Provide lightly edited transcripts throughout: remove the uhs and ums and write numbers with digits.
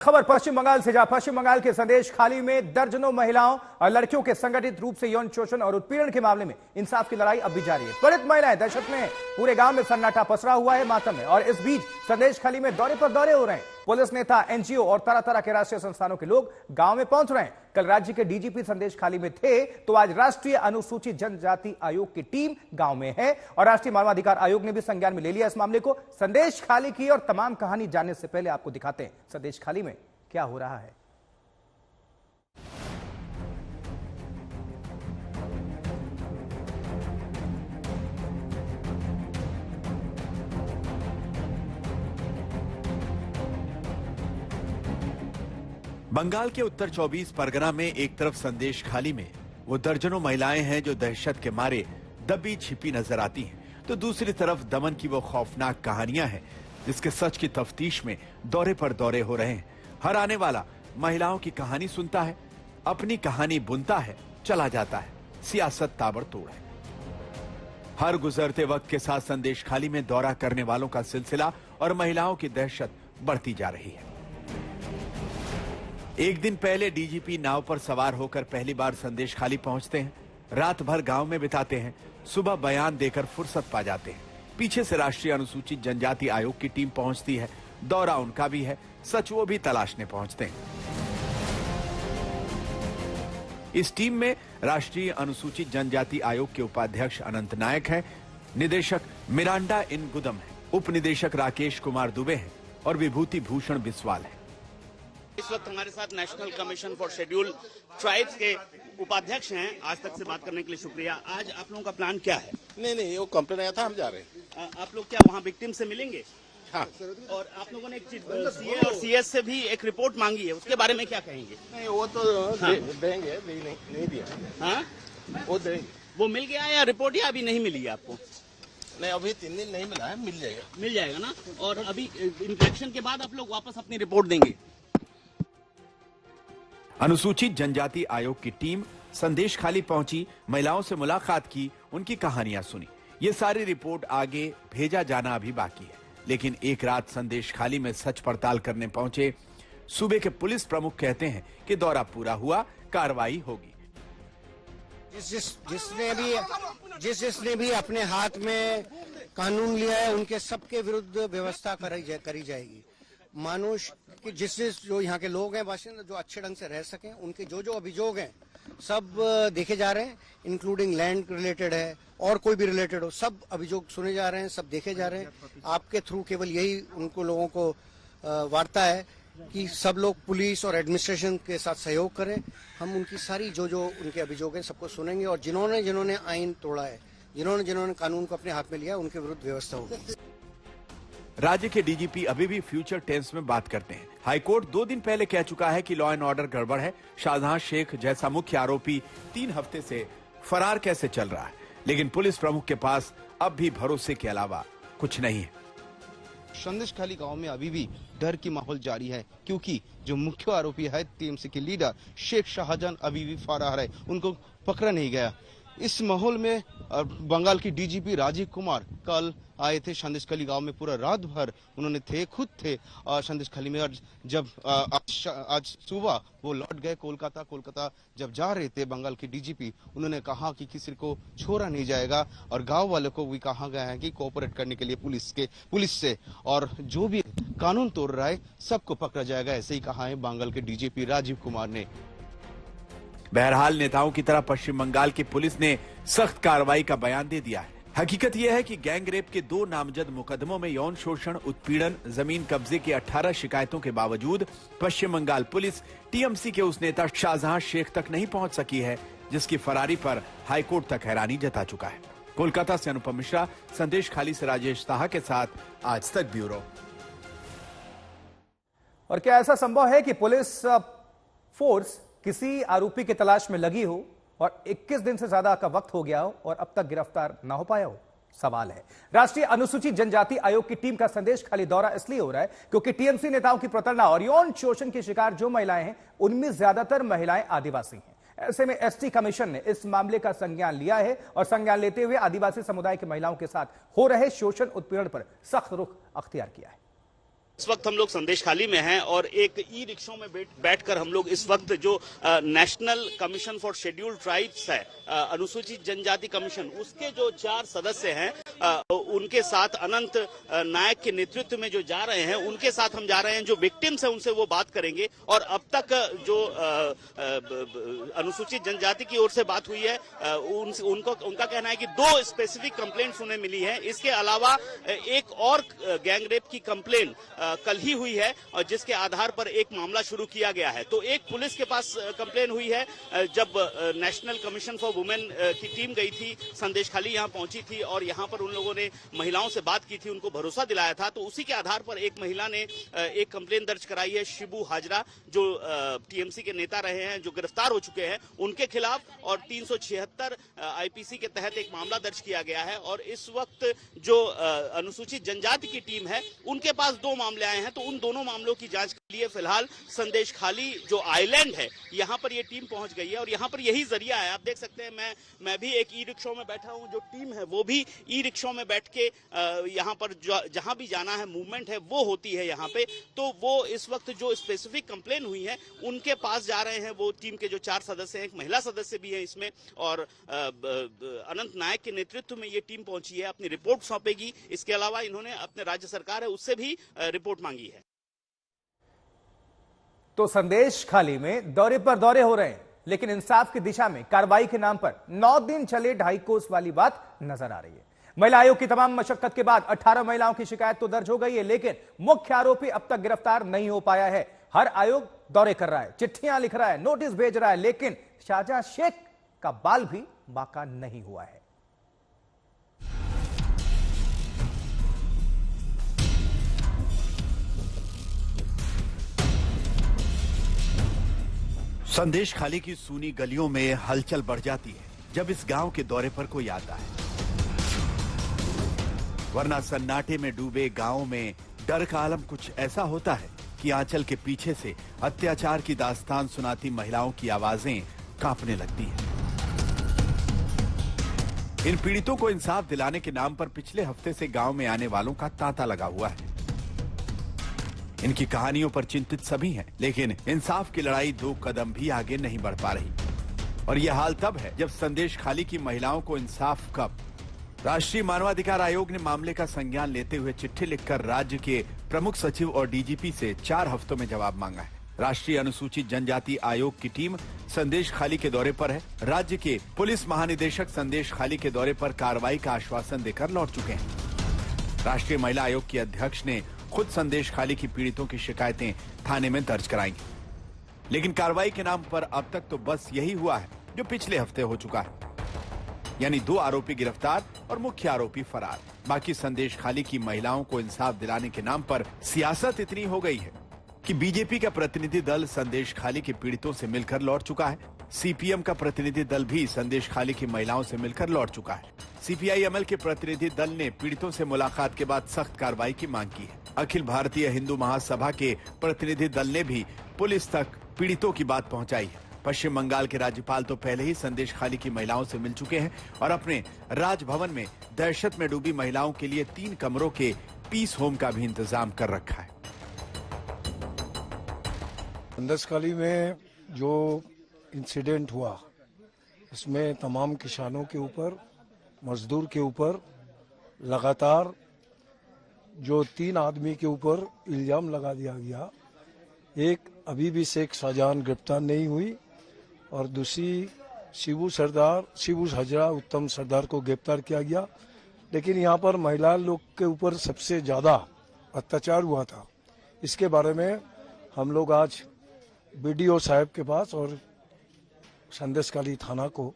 खबर पश्चिम बंगाल से, जहां पश्चिम बंगाल के संदेश खाली में दर्जनों महिलाओं और लड़कियों के संगठित रूप से यौन शोषण और उत्पीड़न के मामले में इंसाफ की लड़ाई अब भी जारी है। पीड़ित महिलाएं दहशत में, पूरे गांव में सन्नाटा पसरा हुआ है, मातम है। और इस बीच संदेश खाली में दौरे पर दौरे हो रहे हैं। पुलिस नेता, एनजीओ और तरह तरह के राष्ट्रीय संस्थानों के लोग गांव में पहुंच रहे हैं। कल राज्य के डीजीपी संदेश खाली में थे, तो आज राष्ट्रीय अनुसूचित जनजाति आयोग की टीम गांव में है और राष्ट्रीय मानवाधिकार आयोग ने भी संज्ञान में ले लिया इस मामले को। संदेश खाली की और तमाम कहानी जानने से पहले आपको दिखाते हैं संदेश खाली में क्या हो रहा है। बंगाल के उत्तर 24 परगना में एक तरफ संदेश खाली में वो दर्जनों महिलाएं हैं जो दहशत के मारे दबी छिपी नजर आती हैं, तो दूसरी तरफ दमन की वो खौफनाक कहानियां हैं जिसके सच की तफ्तीश में दौरे पर दौरे हो रहे हैं। हर आने वाला महिलाओं की कहानी सुनता है, अपनी कहानी बुनता है, चला जाता है। सियासत ताबड़तोड़ है। हर गुजरते वक्त के साथ संदेश खाली में दौरा करने वालों का सिलसिला और महिलाओं की दहशत बढ़ती जा रही है। एक दिन पहले डीजीपी नाव पर सवार होकर पहली बार संदेश खाली पहुंचते हैं। रात भर गांव में बिताते हैं, सुबह बयान देकर फुर्सत पा जाते हैं। पीछे से राष्ट्रीय अनुसूचित जनजाति आयोग की टीम पहुंचती है। दौरा उनका भी है, सच वो भी तलाशने पहुंचते हैं। इस टीम में राष्ट्रीय अनुसूचित जनजाति आयोग के उपाध्यक्ष अनंत नायक हैं, निदेशक मिरांडा इन गुदम है, उप निदेशक राकेश कुमार दुबे हैं और विभूति भूषण बिस्वाल है। इस वक्त हमारे साथ national commission for schedule tribes के उपाध्यक्ष हैं। आज तक से बात करने के लिए शुक्रिया। आज आप लोगों का प्लान क्या है? नहीं, वो कंप्लेन आया था, हम जा रहे हैं। आप लोग क्या वहाँ विक्टिम से मिलेंगे? हाँ। और आप लोगों ने एक चीज सीए और सीएस से भी एक रिपोर्ट मांगी है, उसके बारे में क्या कहेंगे? नहीं, वो तो हाँ। देंगे, नहीं दिया। हाँ, वो देंगे। वो मिल गया है या रिपोर्ट, या अभी नहीं मिली है आपको? नहीं, अभी 3 दिन नहीं मिला है, मिल जाएगा ना। और अभी इंस्पेक्शन के बाद आप लोग वापस अपनी रिपोर्ट देंगे? अनुसूचित जनजाति आयोग की टीम संदेश खाली पहुंची, महिलाओं से मुलाकात की, उनकी कहानियां सुनी। ये सारी रिपोर्ट आगे भेजा जाना अभी बाकी है। लेकिन एक रात संदेश खाली में सच पड़ताल करने पहुंचे सूबे के पुलिस प्रमुख कहते हैं कि दौरा पूरा हुआ, कार्रवाई होगी। जिसने भी अपने हाथ में कानून लिया है, उनके सबके विरुद्ध व्यवस्था करी जाएगी। मानुष कि जिससे जो यहाँ के लोग हैं, बाशिंदे जो अच्छे ढंग से रह सकें, उनके जो अभियोग हैं सब देखे जा रहे हैं, इंक्लूडिंग लैंड रिलेटेड है और कोई भी रिलेटेड हो, सब अभियोग सुने जा रहे हैं, सब देखे जा रहे हैं। आपके थ्रू केवल यही उनको लोगों को वार्ता है कि सब लोग पुलिस और एडमिनिस्ट्रेशन के साथ सहयोग करें। हम उनकी सारी जो उनके अभियोग हैं सबको सुनेंगे और जिन्होंने आईन तोड़ा है, जिन्होंने कानून को अपने हाथ में लिया, उनके विरुद्ध व्यवस्था होगी। राज्य के डीजीपी अभी भी फ्यूचर टेंस में बात करते हैं। हाईकोर्ट 2 दिन पहले कह चुका है कि लॉ एंड ऑर्डर गड़बड़ है। शाहजहां शेख जैसा मुख्य आरोपी 3 हफ्ते से फरार कैसे चल रहा है, लेकिन पुलिस प्रमुख के पास अब भी भरोसे के अलावा कुछ नहीं है। संदेश खाली गांव में अभी भी डर की माहौल जारी है, क्योंकि जो मुख्य आरोपी है टीएमसी के लीडर शेख शाहजहां अभी भी फरार है, उनको पकड़ा नहीं गया। इस माहौल में बंगाल की डीजीपी राजीव कुमार कल आए थे संदेश खाली गांव में। पूरा रात भर उन्होंने खुद थे संदेश खाली में। और जब आज सुबह वो लौट गए कोलकाता जब जा रहे थे बंगाल के डीजीपी, उन्होंने कहा कि किसी को छोड़ा नहीं जाएगा और गांव वालों को भी कहा गया है कि कोऑपरेट करने के लिए पुलिस से, और जो भी कानून तोड़ रहा है सबको पकड़ा जाएगा, ऐसे ही कहा है बंगाल के डीजीपी राजीव कुमार ने। बहरहाल नेताओं की तरह पश्चिम बंगाल की पुलिस ने सख्त कार्रवाई का बयान दे दिया है। हकीकत यह है कि गैंग रेप के 2 नामजद मुकदमों में यौन शोषण, उत्पीड़न, जमीन कब्जे की 18 शिकायतों के बावजूद पश्चिम बंगाल पुलिस टीएमसी के उस नेता शाहजहां शेख तक नहीं पहुंच सकी है, जिसकी फरारी पर हाईकोर्ट तक हैरानी जता चुका है। कोलकाता से अनुपम मिश्रा, संदेश खाली से राजेश साहा के साथ आज तक ब्यूरो। और क्या ऐसा संभव है कि पुलिस फोर्स किसी आरोपी की तलाश में लगी हो और 21 दिन से ज्यादा का वक्त हो गया हो और अब तक गिरफ्तार ना हो पाया हो? सवाल है। राष्ट्रीय अनुसूचित जनजाति आयोग की टीम का संदेश खाली दौरा इसलिए हो रहा है क्योंकि टीएमसी नेताओं की प्रताड़ना और यौन शोषण की शिकार जो महिलाएं हैं, उनमें ज्यादातर महिलाएं आदिवासी हैं। ऐसे में एसटी कमीशन ने इस मामले का संज्ञान लिया है और संज्ञान लेते हुए आदिवासी समुदाय की महिलाओं के साथ हो रहे शोषण उत्पीड़न पर सख्त रुख अख्तियार किया है। इस वक्त हम लोग संदेश खाली में हैं और एक ई रिक्शों में बैठकर हम लोग इस वक्त जो national commission for scheduled tribes है, अनुसूचित जनजाति कमीशन, उसके जो 4 सदस्य हैं उनके साथ अनंत नायक के नेतृत्व में जो जा रहे हैं उनके साथ हम जा रहे हैं। जो विक्टिम्स हैं उनसे वो बात करेंगे और अब तक जो अनुसूचित जनजाति की ओर से बात हुई है उनका कहना है कि 2 स्पेसिफिक कंप्लेंट्स उन्हें मिली है। इसके अलावा एक और गैंग रेप की कंप्लेंट कल ही हुई है और जिसके आधार पर एक मामला शुरू किया गया है। तो एक पुलिस के पास कंप्लेन हुई है जब नेशनल कमीशन फॉर वुमेन की टीम गई थी, संदेश खाली यहां पहुंची थी और यहां पर उन लोगों ने महिलाओं से बात की थी, उनको भरोसा दिलाया था। तो उसी के आधार पर एक महिला ने एक कंप्लेन दर्ज कराई है शिबू हाजरा, जो टीएमसी के नेता रहे हैं, जो गिरफ्तार हो चुके हैं, उनके खिलाफ, और 376 आईपीसी के तहत एक मामला दर्ज किया गया है। और इस वक्त जो अनुसूचित जनजाति की टीम है उनके पास 2 मामले आए हैं। तो उन दोनों मामलों की जांच के लिए फिलहाल संदेश खाली जो आइलैंड है यहां पर ये टीम पहुंच गई है और यहां पर यही जरिया है। आप देख सकते हैं मैं भी एक ई रिक्शा में बैठा हूं, जो टीम है वो भी ई रिक्शा में बैठ के यहां पर जहां भी जाना है, मूवमेंट है वो होती है यहां पे। तो वो इस वक्त जो स्पेसिफिक कंप्लेन हुई है उनके पास जा रहे हैं। वो टीम के जो 4 सदस्य हैं, एक महिला सदस्य भी है इसमें, और अनंत नायक के नेतृत्व में ये टीम पहुंची है, अपनी रिपोर्ट सौंपेगी। इसके अलावा इन्होंने अपने राज्य सरकार है उससे भी रिपोर्ट मांगी है। तो संदेश खाली में दौरे पर दौरे हो रहे हैं, लेकिन इंसाफ की दिशा में कार्रवाई के नाम पर 9 दिन चले 2.5 कोस वाली बात नजर आ रही है। महिला आयोग की तमाम मशक्कत के बाद 18 महिलाओं की शिकायत तो दर्ज हो गई है, लेकिन मुख्य आरोपी अब तक गिरफ्तार नहीं हो पाया है। हर आयोग दौरे कर रहा है, चिट्ठियां लिख रहा है, नोटिस भेज रहा है, लेकिन शाहजहां शेख का बाल भी बाका नहीं हुआ है। संदेश खाली की सूनी गलियों में हलचल बढ़ जाती है जब इस गांव के दौरे पर कोई आता है, वरना सन्नाटे में डूबे गांव में डर का आलम कुछ ऐसा होता है कि आंचल के पीछे से अत्याचार की दास्तान सुनाती महिलाओं की आवाजें कांपने लगती हैं। इन पीड़ितों को इंसाफ दिलाने के नाम पर पिछले हफ्ते से गांव में आने वालों का तांता लगा हुआ है। इनकी कहानियों पर चिंतित सभी हैं, लेकिन इंसाफ की लड़ाई 2 कदम भी आगे नहीं बढ़ पा रही। और यह हाल तब है जब संदेश खाली की महिलाओं को इंसाफ कब। राष्ट्रीय मानवाधिकार आयोग ने मामले का संज्ञान लेते हुए चिट्ठी लिखकर राज्य के प्रमुख सचिव और डीजीपी से 4 हफ्तों में जवाब मांगा है। राष्ट्रीय अनुसूचित जनजाति आयोग की टीम संदेश खाली के दौरे पर है। राज्य के पुलिस महानिदेशक संदेश खाली के दौरे पर कार्रवाई का आश्वासन देकर लौट चुके हैं। राष्ट्रीय महिला आयोग की अध्यक्ष ने खुद संदेश खाली की पीड़ितों की शिकायतें थाने में दर्ज कराई, लेकिन कार्रवाई के नाम पर अब तक तो बस यही हुआ है जो पिछले हफ्ते हो चुका है, यानी 2 आरोपी गिरफ्तार और मुख्य आरोपी फरार। बाकी संदेश खाली की महिलाओं को इंसाफ दिलाने के नाम पर सियासत इतनी हो गई है कि बीजेपी का प्रतिनिधि दल संदेश खाली के पीड़ितों से मिलकर लौट चुका है। सीपीएम का प्रतिनिधि दल भी संदेश खाली की महिलाओं से मिलकर लौट चुका है। सीपीआई-एमएल के प्रतिनिधि दल ने पीड़ितों से मुलाकात के बाद सख्त कार्रवाई की मांग की है। अखिल भारतीय हिंदू महासभा के प्रतिनिधि दल ने भी पुलिस तक पीड़ितों की बात पहुंचाई है। पश्चिम बंगाल के राज्यपाल तो पहले ही संदेश खाली की महिलाओं से मिल चुके हैं और अपने राजभवन में दहशत में डूबी महिलाओं के लिए 3 कमरों के पीस होम का भी इंतजाम कर रखा है। संदेश खाली में जो इंसिडेंट हुआ इसमें तमाम किसानों के ऊपर, मजदूर के ऊपर लगातार जो 3 आदमी के ऊपर इल्जाम लगा दिया गया। एक अभी भी शेख शाहजहां गिरफ्तार नहीं हुई और दूसरी शिबू हजरा उत्तम सरदार को गिरफ्तार किया गया। लेकिन यहाँ पर महिला लोग के ऊपर सबसे ज्यादा अत्याचार हुआ था। इसके बारे में हम लोग आज बीडीओ साहब के पास और संदेश खाली थाना को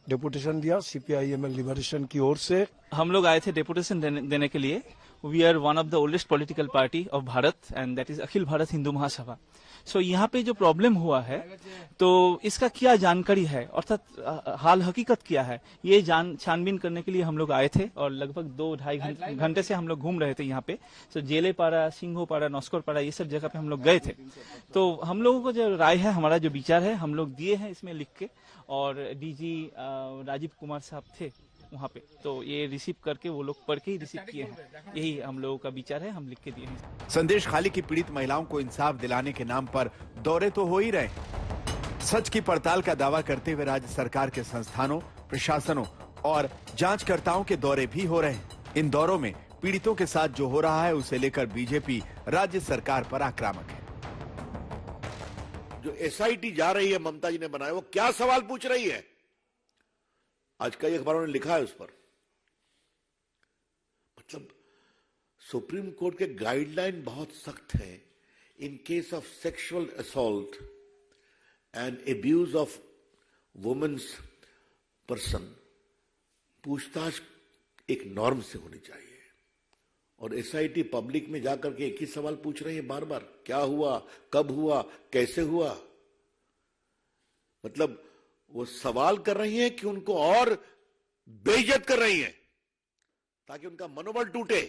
डेपुटेशन दिया। सीपीआई-एमएल लिबरेशन की ओर से हम लोग आए थे डेपुटेशन देने के लिए। We are one of the oldest political party of Bharat and that is Akhil Bharat Hindu Mahasabha. So यहाँ पे जो प्रॉब्लम हुआ है तो इसका क्या जानकारी है, अर्थात हाल हकीकत क्या है, ये छानबीन करने के लिए हम लोग आए थे और लगभग 2-2.5 घंटे से हम लोग घूम रहे थे यहाँ पे। सो जेलेपाड़ा, सिंघोपाड़ा, नौस्कोरपाड़ा, ये सब जगह पे हम लोग गए थे। तो हम लोगों को जो राय है, हमारा जो विचार है, हम लोग दिए हैं इसमें लिख के। और डीजी राजीव कुमार साहब थे वहाँ पे, तो ये रिसीव करके वो लोग पढ़ के ही रिसीव किए हैं। यही हम लोगों का विचार है, हम लिख के दिए हैं। संदेश खाली की पीड़ित महिलाओं को इंसाफ दिलाने के नाम पर दौरे तो हो ही रहे हैं। सच की पड़ताल का दावा करते हुए राज्य सरकार के संस्थानों, प्रशासनों और जांचकर्ताओं के दौरे भी हो रहे हैं। इन दौरों में पीड़ितों के साथ जो हो रहा है उसे लेकर बीजेपी राज्य सरकार पर आक्रामक है। जो एसआईटी जा रही है, ममता जी ने बनाया, वो क्या सवाल पूछ रही है? आज कई अखबारों ने लिखा है उस पर। मतलब सुप्रीम कोर्ट के गाइडलाइन बहुत सख्त है। In case of sexual assault and abuse of womens person, पूछताछ एक नॉर्म से होनी चाहिए। और एसआईटी पब्लिक में जाकर के एक ही सवाल पूछ रही है बार बार, क्या हुआ, कब हुआ, कैसे हुआ। मतलब वो सवाल कर रही हैं कि उनको और बेइज्जत कर रही हैं ताकि उनका मनोबल टूटे।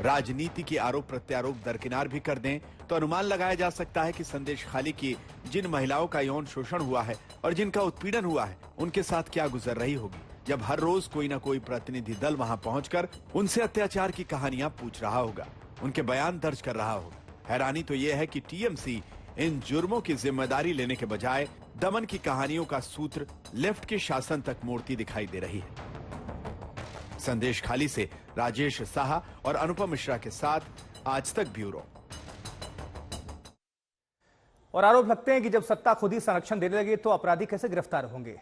राजनीति के आरोप प्रत्यारोप दरकिनार भी कर दें तो अनुमान लगाया जा सकता है कि संदेश खाली की जिन महिलाओं का यौन शोषण हुआ है और जिनका उत्पीड़न हुआ है, उनके साथ क्या गुजर रही होगी जब हर रोज कोई न कोई प्रतिनिधि दल वहां पहुंचकर उनसे अत्याचार की कहानियां पूछ रहा होगा, उनके बयान दर्ज कर रहा होगा। हैरानी तो यह है कि टीएमसी इन जुर्मों की जिम्मेदारी लेने के बजाय दमन की कहानियों का सूत्र लेफ्ट के शासन तक मोड़ती दिखाई दे रही है। संदेश खाली से राजेश साहा और अनुपम मिश्रा के साथ आज तक ब्यूरो। और आरोप लगते हैं कि जब सत्ता खुद ही संरक्षण देने लगे तो अपराधी कैसे गिरफ्तार होंगे।